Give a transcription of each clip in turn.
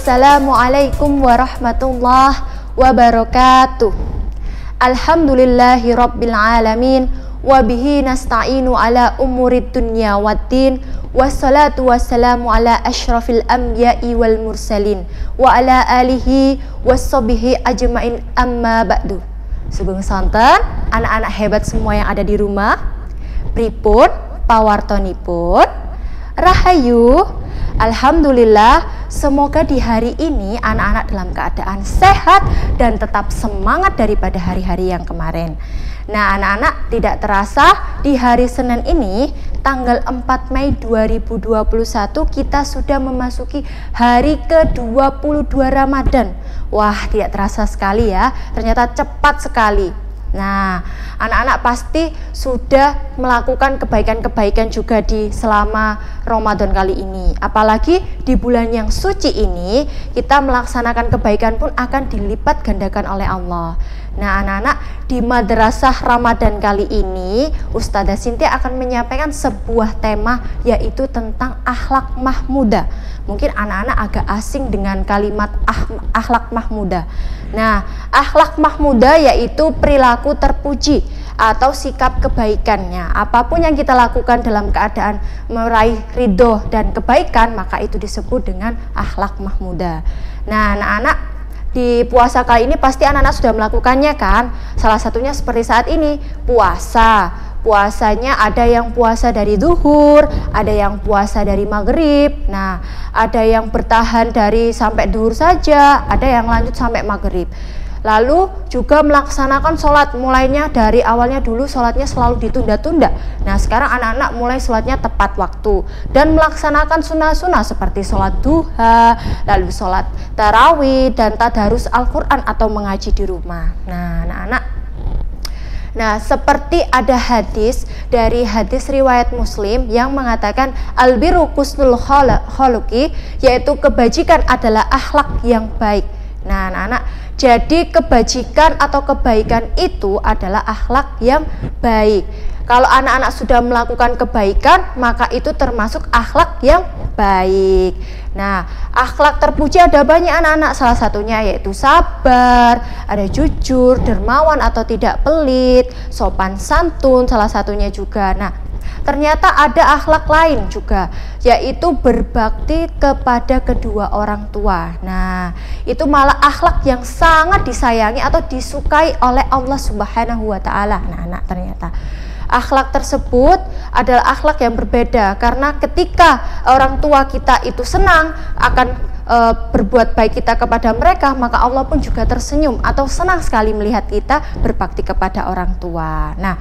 Assalamualaikum warahmatullahi wabarakatuh. Alhamdulillahi rabbil alamin, wabihi nasta'inu ala umurid dunya waddin, wassalatu wassalamu ala ashrafil anbiya'i wal mursalin, wa ala alihi wassabihi ajma'in, amma ba'du. Sugeng sonten anak-anak hebat semua yang ada di rumah, pripun pawartonipun? Rahayu. Alhamdulillah, semoga di hari ini anak-anak dalam keadaan sehat dan tetap semangat daripada hari-hari yang kemarin. Nah, anak-anak, tidak terasa di hari Senin ini tanggal 4 Mei 2021 kita sudah memasuki hari ke-22 Ramadan. Wah, tidak terasa sekali ya, ternyata cepat sekali. Nah, anak-anak pasti sudah melakukan kebaikan-kebaikan juga di selama Ramadan kali ini. Apalagi di bulan yang suci ini, kita melaksanakan kebaikan pun akan dilipat gandakan oleh Allah. Nah, anak-anak, di Madrasah Ramadan kali ini Ustazah Sintia akan menyampaikan sebuah tema, yaitu tentang akhlak mahmudah. Mungkin anak-anak agak asing dengan kalimat akhlak mahmudah. Nah, akhlak mahmudah yaitu perilaku terpuji atau sikap kebaikannya. Apapun yang kita lakukan dalam keadaan meraih ridho dan kebaikan, maka itu disebut dengan akhlak mahmudah. Nah, anak-anak, di puasa kali ini pasti anak-anak sudah melakukannya kan? Salah satunya seperti saat ini, puasa. Puasanya ada yang puasa dari zuhur, ada yang puasa dari maghrib. Nah, ada yang bertahan dari sampai zuhur saja, ada yang lanjut sampai maghrib. Lalu juga melaksanakan sholat, mulainya dari awalnya dulu sholatnya selalu ditunda-tunda. Nah, sekarang anak-anak mulai sholatnya tepat waktu dan melaksanakan sunnah-sunnah seperti sholat duha, lalu sholat tarawih dan tadarus Al-Quran atau mengaji di rumah. Nah, anak-anak, seperti ada hadis dari hadis riwayat Muslim yang mengatakan al-birru husnul khuluqi, yaitu kebajikan adalah akhlak yang baik. Nah, anak-anak, jadi kebajikan atau kebaikan itu adalah akhlak yang baik. Kalau anak-anak sudah melakukan kebaikan, maka itu termasuk akhlak yang baik. Nah, akhlak terpuji ada banyak anak-anak, salah satunya yaitu sabar, ada jujur, dermawan atau tidak pelit, sopan santun salah satunya juga. Nah, ternyata ada akhlak lain juga, yaitu berbakti kepada kedua orang tua. Nah, itu malah akhlak yang sangat disayangi atau disukai oleh Allah Subhanahu wa Ta'ala. Nah, anak, ternyata akhlak tersebut adalah akhlak yang berbeda, karena ketika orang tua kita itu senang akan berbuat baik kita kepada mereka, maka Allah pun juga tersenyum atau senang sekali melihat kita berbakti kepada orang tua. Nah,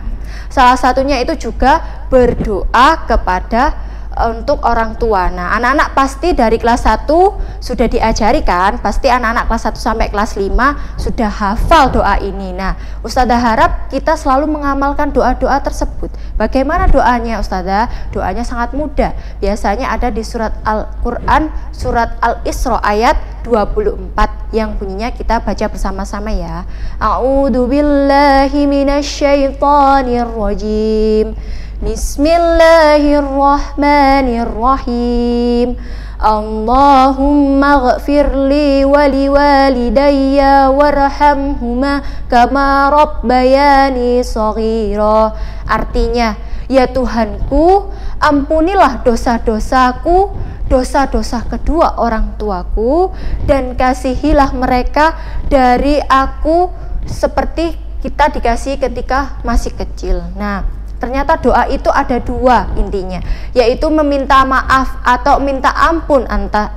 salah satunya itu juga berdoa kepada untuk orang tua. Nah, anak-anak pasti dari kelas 1 sudah diajari kan? Pasti anak-anak kelas 1 sampai kelas 5 sudah hafal doa ini. Nah, Ustazah harap kita selalu mengamalkan doa-doa tersebut. Bagaimana doanya, Ustazah? Doanya sangat mudah. Biasanya ada di surat Al-Quran, surat Al-Isra ayat 24 yang bunyinya kita baca bersama-sama ya. A'udzubillahi minasyaitonirrajim. Bismillahirrahmanirrahim. Allahumma ghafirli wali walidayya warhamhuma kama rabbayani shaghira. Artinya, ya Tuhanku, ampunilah dosa-dosaku, dosa-dosa kedua orang tuaku, dan kasihilah mereka dari aku seperti kita dikasih ketika masih kecil. Nah, ternyata doa itu ada dua intinya, yaitu meminta maaf atau minta ampun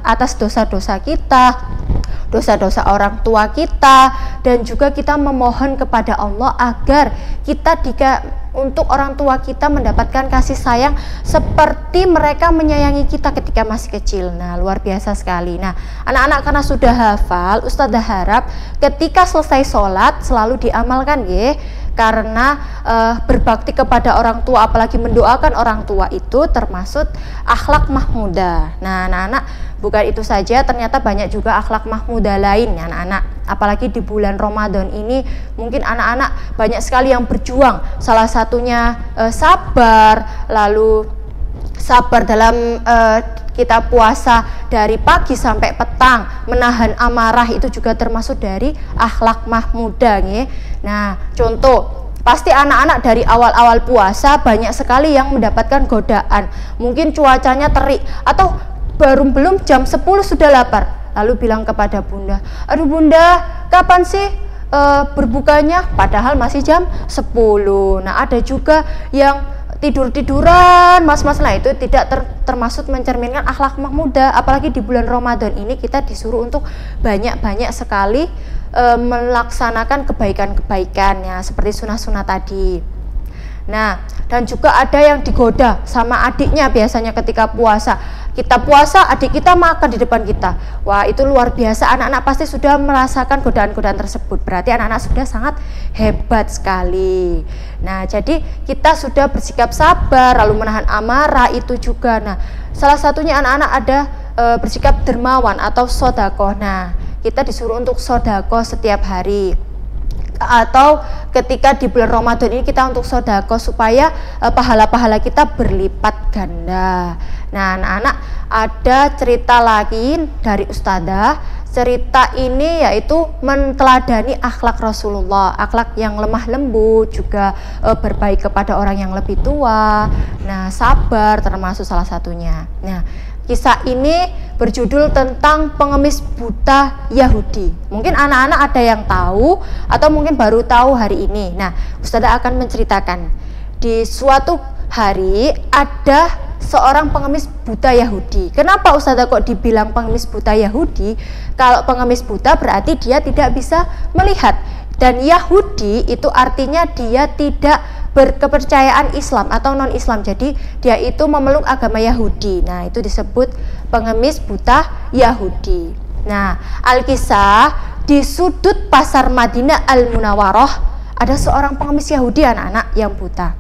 atas dosa-dosa kita, dosa-dosa orang tua kita, dan juga kita memohon kepada Allah agar kita untuk orang tua kita mendapatkan kasih sayang seperti mereka menyayangi kita ketika masih kecil. Nah, luar biasa sekali. Nah, anak-anak, karena sudah hafal, Ustazah harap ketika selesai sholat selalu diamalkan ya. Karena berbakti kepada orang tua, apalagi mendoakan orang tua, itu termasuk akhlak mahmudah. Nah, anak-anak, bukan itu saja, ternyata banyak juga akhlak mahmudah lain ya anak-anak. Apalagi di bulan Ramadan ini mungkin anak-anak banyak sekali yang berjuang, salah satunya sabar, lalu sabar dalam kita puasa dari pagi sampai petang, menahan amarah, itu juga termasuk dari akhlak mahmudah nggih. Nah, contoh, pasti anak-anak dari awal-awal puasa banyak sekali yang mendapatkan godaan. Mungkin cuacanya terik atau belum jam 10 sudah lapar. Lalu bilang kepada bunda, "Aduh bunda, kapan sih berbukanya?" Padahal masih jam 10. Nah, ada juga yang tidur-tiduran mas-mas, lah itu tidak termasuk mencerminkan akhlak mahmudah. Apalagi di bulan Ramadan ini kita disuruh untuk banyak-banyak sekali melaksanakan kebaikan-kebaikan ya, seperti sunnah-sunnah tadi. Nah, dan juga ada yang digoda sama adiknya biasanya ketika puasa. Kita puasa, adik kita makan di depan kita. Wah, itu luar biasa. Anak-anak pasti sudah merasakan godaan-godaan tersebut. Berarti anak-anak sudah sangat hebat sekali. Nah, jadi kita sudah bersikap sabar, lalu menahan amarah itu juga. Nah, salah satunya anak-anak ada bersikap dermawan atau sodakoh. Nah, kita disuruh untuk sodakoh setiap hari. Atau ketika di bulan Ramadan ini kita untuk sodako supaya pahala-pahala kita berlipat ganda. Nah, anak-anak, ada cerita lagi dari Ustadzah. Cerita ini yaitu menteladani akhlak Rasulullah, akhlak yang lemah lembut, juga berbaik kepada orang yang lebih tua. Nah, sabar termasuk salah satunya. Nah, kisah ini berjudul tentang pengemis buta Yahudi. Mungkin anak-anak ada yang tahu atau mungkin baru tahu hari ini. Nah, Ustadzah akan menceritakan. Di suatu hari ada seorang pengemis buta Yahudi. Kenapa Ustadzah kok dibilang pengemis buta Yahudi? Kalau pengemis buta berarti dia tidak bisa melihat. Dan Yahudi itu artinya dia tidak berkepercayaan Islam atau non-Islam. Jadi dia itu memeluk agama Yahudi. Nah, itu disebut pengemis buta Yahudi. Nah, Alkisah, di sudut pasar Madinah Al-Munawwarah ada seorang pengemis Yahudi anak-anak yang buta.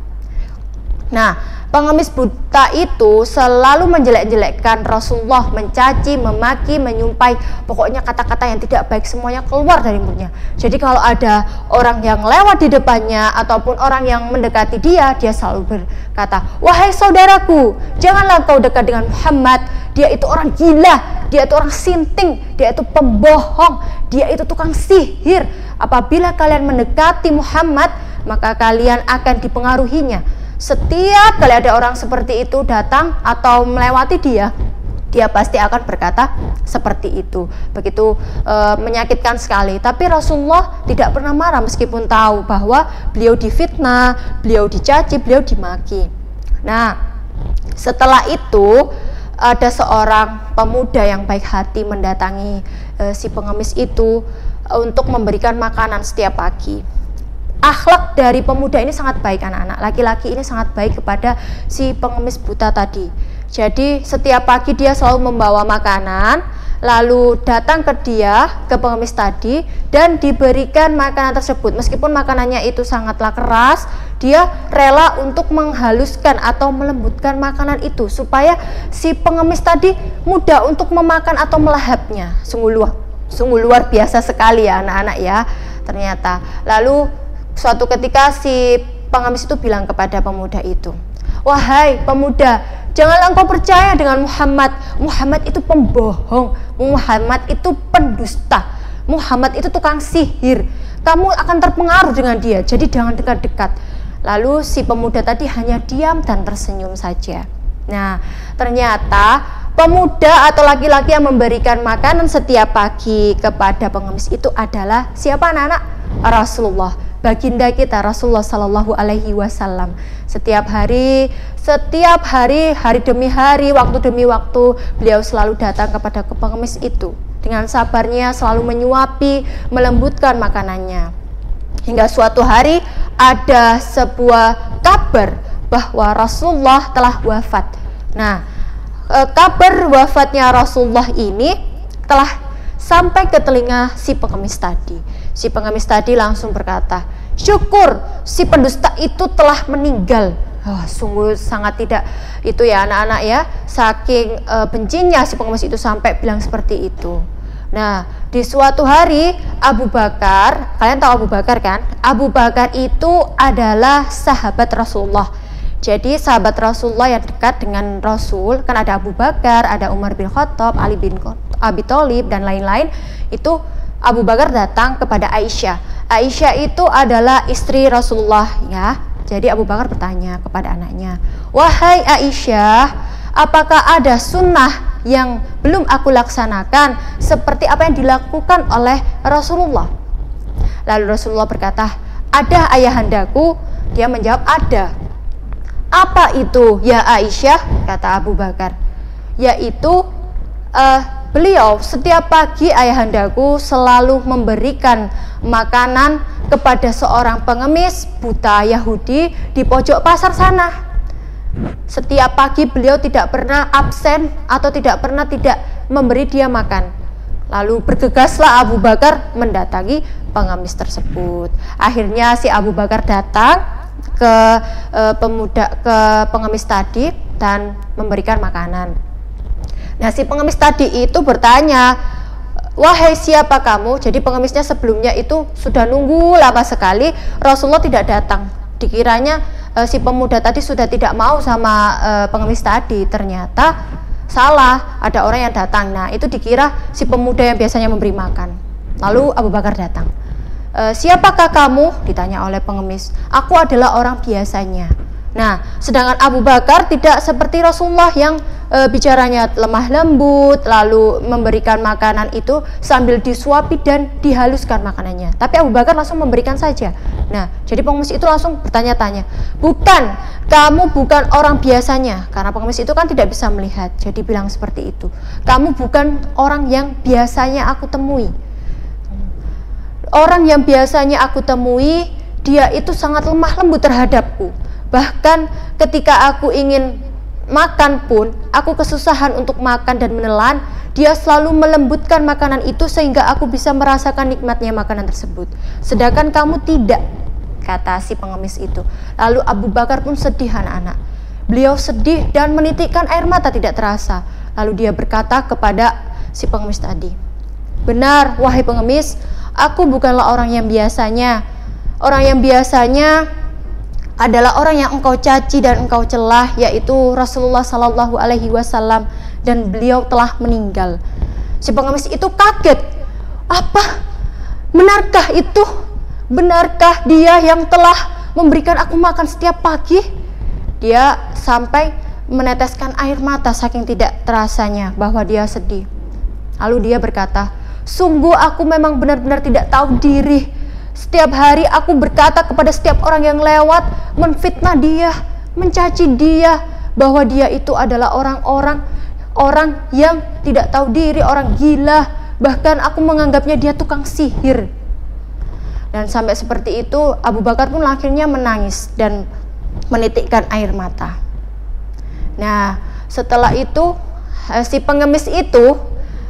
Nah, pengemis buta itu selalu menjelek-jelekkan Rasulullah, mencaci, memaki, menyumpai, pokoknya kata-kata yang tidak baik semuanya keluar dari mulutnya. Jadi kalau ada orang yang lewat di depannya ataupun orang yang mendekati dia, dia selalu berkata, "Wahai saudaraku, janganlah kau dekat dengan Muhammad. Dia itu orang gila, dia itu orang sinting, dia itu pembohong, dia itu tukang sihir. Apabila kalian mendekati Muhammad, maka kalian akan dipengaruhinya." Setiap kali ada orang seperti itu datang atau melewati dia pasti akan berkata seperti itu. Begitu menyakitkan sekali. Tapi Rasulullah tidak pernah marah meskipun tahu bahwa beliau difitnah, beliau dicaci, beliau dimaki. Nah, setelah itu ada seorang pemuda yang baik hati mendatangi si pengemis itu untuk memberikan makanan setiap pagi. Akhlak dari pemuda ini sangat baik anak-anak. Laki-laki ini sangat baik kepada si pengemis buta tadi. Jadi setiap pagi dia selalu membawa makanan, lalu datang ke dia, ke pengemis tadi, dan diberikan makanan tersebut. Meskipun makanannya itu sangatlah keras, dia rela untuk menghaluskan atau melembutkan makanan itu supaya si pengemis tadi mudah untuk memakan atau melahapnya. Sungguh luar biasa sekali ya anak-anak ya ternyata. Lalu suatu ketika si pengemis itu bilang kepada pemuda itu, "Wahai pemuda, janganlah engkau percaya dengan Muhammad. Muhammad itu pembohong, Muhammad itu pendusta, Muhammad itu tukang sihir. Kamu akan terpengaruh dengan dia, jadi jangan dekat-dekat." Lalu si pemuda tadi hanya diam dan tersenyum saja. Nah, ternyata pemuda atau laki-laki yang memberikan makanan setiap pagi kepada pengemis itu adalah siapa anak-anak? Rasulullah, baginda kita Rasulullah Shallallahu Alaihi Wasallam. Setiap hari, hari demi hari, waktu demi waktu, beliau selalu datang kepada pengemis itu dengan sabarnya, selalu menyuapi, melembutkan makanannya. Hingga suatu hari ada sebuah kabar bahwa Rasulullah telah wafat. Nah, kabar wafatnya Rasulullah ini telah sampai ke telinga si pengemis tadi. Si pengemis tadi langsung berkata, "Syukur si pendusta itu telah meninggal." Sungguh sangat tidak itu ya anak-anak ya, saking bencinya si pengemis itu sampai bilang seperti itu. Nah, di suatu hari Abu Bakar, kalian tahu Abu Bakar kan? Abu Bakar itu adalah sahabat Rasulullah. Jadi sahabat Rasulullah yang dekat dengan Rasul, kan ada Abu Bakar, ada Umar bin Khattab, Ali bin Abi Thalib dan lain-lain. Itu Abu Bakar datang kepada Aisyah. Aisyah itu adalah istri Rasulullah ya. Jadi Abu Bakar bertanya kepada anaknya, "Wahai Aisyah, apakah ada sunnah yang belum aku laksanakan seperti apa yang dilakukan oleh Rasulullah?" Lalu Rasulullah berkata, "Ada ayahandaku." Dia menjawab, "Ada." "Apa itu ya Aisyah?" kata Abu Bakar. "Yaitu beliau setiap pagi ayahandaku selalu memberikan makanan kepada seorang pengemis buta Yahudi di pojok pasar sana. Setiap pagi beliau tidak pernah absen atau tidak pernah tidak memberi dia makan." Lalu bergegaslah Abu Bakar mendatangi pengemis tersebut. Akhirnya si Abu Bakar datang ke pengemis tadi dan memberikan makanan. Nah, si pengemis tadi itu bertanya, "Wahai siapa kamu?" Jadi pengemisnya sebelumnya itu sudah nunggu lama sekali, Rasulullah tidak datang. Dikiranya si pemuda tadi sudah tidak mau sama pengemis tadi. Ternyata salah, ada orang yang datang. Nah, itu dikira si pemuda yang biasanya memberi makan. Lalu Abu Bakar datang. "Siapakah kamu?" ditanya oleh pengemis. "Aku adalah orang biasanya." Nah, sedangkan Abu Bakar tidak seperti Rasulullah yang bicaranya lemah lembut, lalu memberikan makanan itu sambil disuapi dan dihaluskan makanannya. Tapi Abu Bakar langsung memberikan saja. Nah, jadi pengemis itu langsung bertanya-tanya, "Bukan, kamu bukan orang biasanya." Karena pengemis itu kan tidak bisa melihat, jadi bilang seperti itu. "Kamu bukan orang yang biasanya aku temui. Orang yang biasanya aku temui, dia itu sangat lemah lembut terhadapku. Bahkan ketika aku ingin makan pun, aku kesusahan untuk makan dan menelan, dia selalu melembutkan makanan itu sehingga aku bisa merasakan nikmatnya makanan tersebut. Sedangkan kamu tidak," kata si pengemis itu. Lalu Abu Bakar pun sedih anak-anak. Beliau sedih dan menitikkan air mata tidak terasa. Lalu dia berkata kepada si pengemis tadi, "Benar, wahai pengemis, aku bukanlah orang yang biasanya. Orang yang biasanya adalah orang yang engkau caci dan engkau celah, yaitu Rasulullah Shallallahu Alaihi Wasallam, dan beliau telah meninggal." Si pengemis itu kaget. "Apa? Benarkah itu? Benarkah dia yang telah memberikan aku makan setiap pagi?" Dia sampai meneteskan air mata saking tidak terasanya bahwa dia sedih. Lalu dia berkata, "Sungguh aku memang benar-benar tidak tahu diri. Setiap hari aku berkata kepada setiap orang yang lewat, menfitnah dia, mencaci dia, bahwa dia itu adalah orang yang tidak tahu diri, orang gila. Bahkan aku menganggapnya dia tukang sihir." Dan sampai seperti itu Abu Bakar pun akhirnya menangis dan menitikkan air mata. Nah, setelah itu si pengemis itu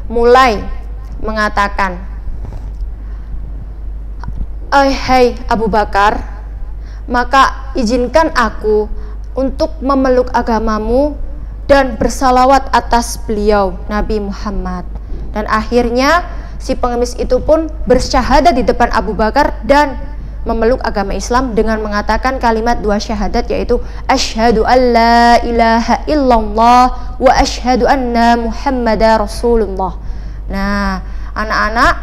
mulai mengatakan, "Hai Abu Bakar, maka izinkan aku untuk memeluk agamamu dan bersalawat atas beliau Nabi Muhammad." Dan akhirnya si pengemis itu pun bersyahadat di depan Abu Bakar dan memeluk agama Islam dengan mengatakan kalimat dua syahadat, yaitu asyhadu an la ilaha illallah wa asyhadu anna Muhammadar Rasulullah. Nah, anak-anak,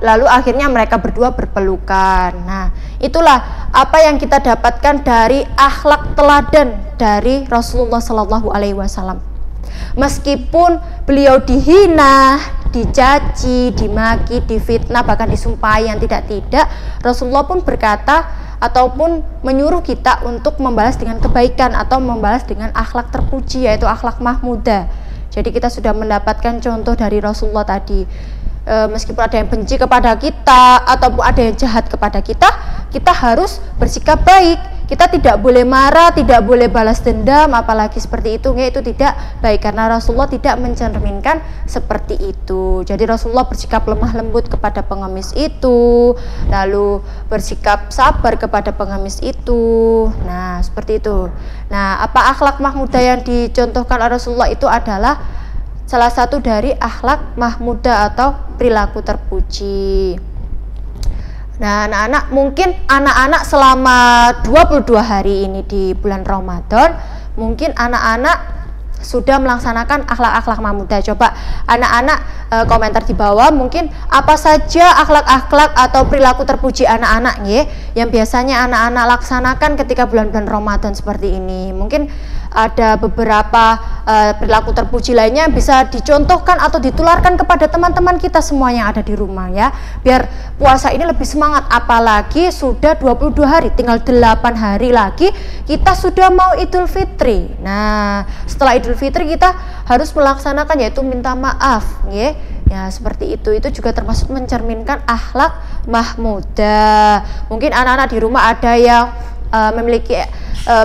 lalu akhirnya mereka berdua berpelukan. Nah, itulah apa yang kita dapatkan dari akhlak teladan dari Rasulullah Shallallahu Alaihi Wasallam. Meskipun beliau dihina, dicaci, dimaki, difitnah, bahkan disumpahi yang tidak-tidak, Rasulullah pun berkata ataupun menyuruh kita untuk membalas dengan kebaikan atau membalas dengan akhlak terpuji, yaitu akhlak mahmudah. Jadi kita sudah mendapatkan contoh dari Rasulullah tadi. Meskipun ada yang benci kepada kita ataupun ada yang jahat kepada kita, kita harus bersikap baik. Kita tidak boleh marah, tidak boleh balas dendam, apalagi seperti itu tidak baik, karena Rasulullah tidak mencerminkan seperti itu. Jadi Rasulullah bersikap lemah lembut kepada pengemis itu, lalu bersikap sabar kepada pengemis itu. Nah, seperti itu. Nah, apa akhlak mahmudah yang dicontohkan oleh Rasulullah itu adalah salah satu dari akhlak mahmudah atau perilaku terpuji. Nah, anak-anak selama 22 hari ini di bulan Ramadan, mungkin anak-anak sudah melaksanakan akhlak-akhlak mahmudah. Coba anak-anak komentar di bawah, mungkin apa saja akhlak-akhlak atau perilaku terpuji anak-anak yang biasanya anak-anak laksanakan ketika bulan-bulan Ramadan seperti ini. Mungkin ada beberapa perilaku terpuji lainnya yang bisa dicontohkan atau ditularkan kepada teman-teman kita semua yang ada di rumah ya, biar puasa ini lebih semangat. Apalagi sudah 22 hari, tinggal 8 hari lagi kita sudah mau Idul Fitri. Nah, setelah Idul Fitri kita harus melaksanakan yaitu minta maaf ya. Ya seperti itu juga termasuk mencerminkan akhlak mahmudah. Mungkin anak-anak di rumah ada yang memiliki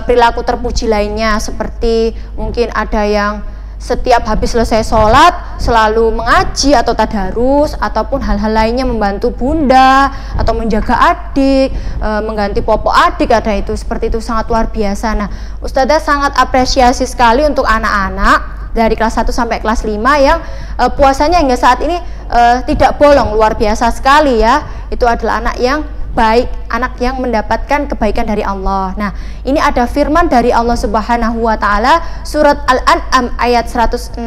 perilaku terpuji lainnya, seperti mungkin ada yang setiap habis selesai sholat selalu mengaji atau tadarus, ataupun hal-hal lainnya membantu bunda atau menjaga adik, mengganti popok adik, ada itu seperti itu, sangat luar biasa. Nah, Ustazah sangat apresiasi sekali untuk anak-anak dari kelas 1 sampai kelas 5 yang puasanya hingga saat ini tidak bolong, luar biasa sekali ya. Itu adalah anak yang baik, anak yang mendapatkan kebaikan dari Allah. Nah, ini ada firman dari Allah Subhanahu wa taala surat Al-An'am ayat 160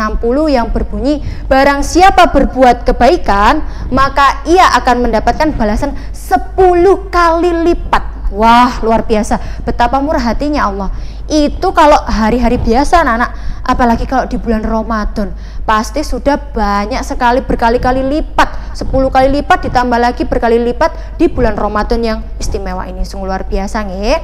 yang berbunyi, barang siapa berbuat kebaikan maka ia akan mendapatkan balasan 10 kali lipat. Wah, luar biasa, betapa murah hatinya Allah. Itu kalau hari-hari biasa anak-anak, apalagi kalau di bulan Ramadan pasti sudah banyak sekali, berkali-kali lipat, 10 kali lipat ditambah lagi berkali lipat di bulan Ramadan yang istimewa ini. Sungguh luar biasa nggih.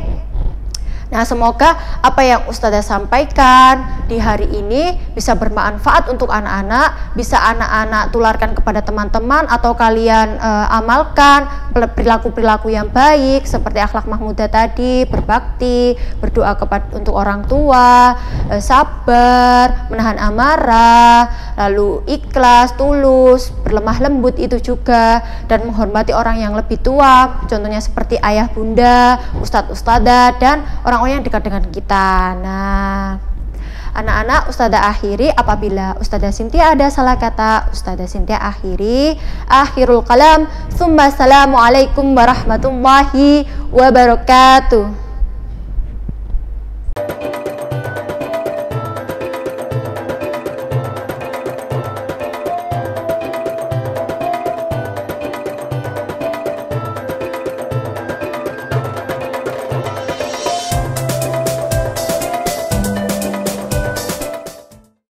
Nah, semoga apa yang Ustazah sampaikan di hari ini bisa bermanfaat untuk anak-anak, bisa anak-anak tularkan kepada teman-teman atau kalian amalkan perilaku-perilaku yang baik seperti akhlak mahmudah tadi, berbakti, berdoa untuk orang tua, sabar, menahan amarah, lalu ikhlas, tulus, berlemah lembut itu juga, dan menghormati orang yang lebih tua, contohnya seperti ayah bunda, ustadz-ustadzah, dan orang yang dekat dengan kita. Nah, anak-anak, Ustazah akhiri, apabila Ustazah Sintia ada salah kata, Ustazah Sintia akhiri. Akhirul kalam, tsumma assalamualaikum warahmatullahi wabarakatuh.